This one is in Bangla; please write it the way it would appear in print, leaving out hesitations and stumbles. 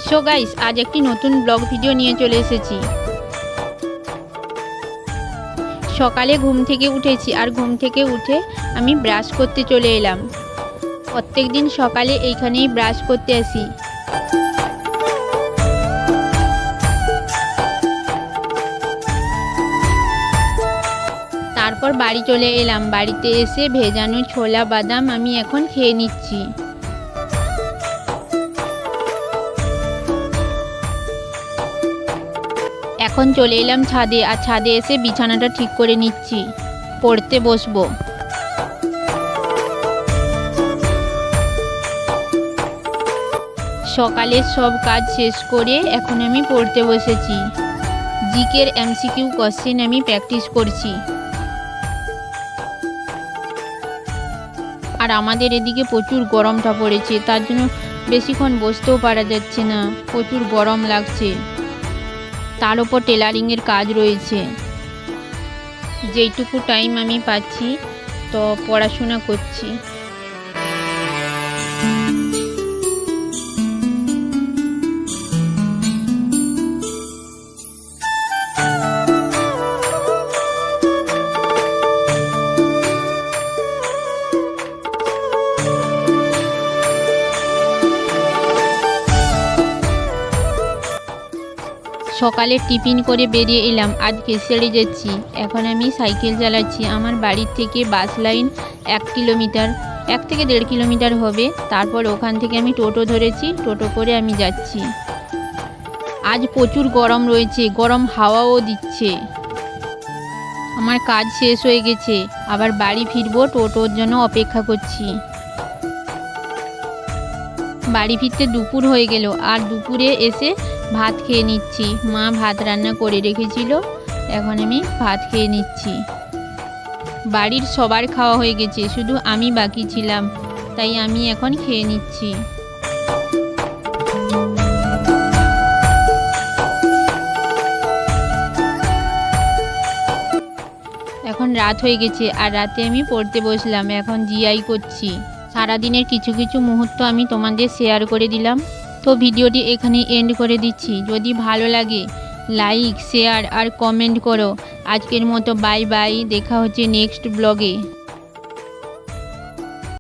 সো গাইস, আজ একটি নতুন ব্লগ ভিডিও নিয়ে চলে এসেছি। সকালে ঘুম থেকে উঠেছি আর ঘুম থেকে উঠে আমি ব্রাশ করতে চলে এলাম। প্রত্যেক দিন সকালে এইখানেই ব্রাশ করতে আসি। তারপর বাড়ি চলে এলাম। বাড়িতে এসে ভেজানো ছোলা বাদাম আমি এখন খেয়ে নিচ্ছি। এখন চলে এলাম ছাদে, আর ছাদে এসে বিছানাটা ঠিক করে নিচ্ছি, পড়তে বসবো। সকালের সব কাজ শেষ করে এখন আমি পড়তে বসেছি। জিকের এমসিকিউ কোশ্চেন আমি প্র্যাকটিস করছি। আর আমাদের এদিকে প্রচুর গরমটা পড়েছে, তার জন্য বেশিক্ষণ বসতেও পারা যাচ্ছে না, প্রচুর গরম লাগছে। তার উপর টেলারিংয়ের কাজ রয়েছে। যেইটুকু টাইম আমি পাচ্ছি তো পড়াশোনা করছি। সকালে টিফিন করে বেরিয়ে এলাম। আজকে সেরে যাচ্ছি। এখন আমি সাইকেল চালাচ্ছি। আমার বাড়ির থেকে বাস লাইন 1 কিলোমিটার, 1 থেকে 1.5 কিলোমিটার হবে। তারপর ওখান থেকে আমি টোটো ধরেছি, টোটো করে আমি যাচ্ছি। আজ প্রচুর গরম রয়েছে, গরম হাওয়াও দিচ্ছে। আমার কাজ শেষ হয়ে গেছে, আবার বাড়ি ফিরবো, টোটোর জন্য অপেক্ষা করছি। বাড়ি ফিরতে দুপুর হয়ে গেল, আর দুপুরে এসে ভাত খেয়ে নিচ্ছি। মা ভাত রান্না করে রেখেছিল, এখন আমি ভাত খেয়ে নিচ্ছি। বাড়ির সবার খাওয়া হয়ে গেছে, শুধু আমি বাকি ছিলাম, তাই আমি এখন খেয়ে নিচ্ছি। এখন রাত হয়ে গেছে, আর রাতে আমি পড়তে বসলাম। এখন জিআই করছি। সারাদিনের কিছু কিছু মুহূর্ত আমি তোমাদের শেয়ার করে দিলাম। তো ভিডিওটি এখানে এন্ড করে দিচ্ছি। যদি ভালো লাগে লাইক, শেয়ার আর কমেন্ট করো। আজকের মতো বাই বাই, দেখা হচ্ছে নেক্সট ব্লগে।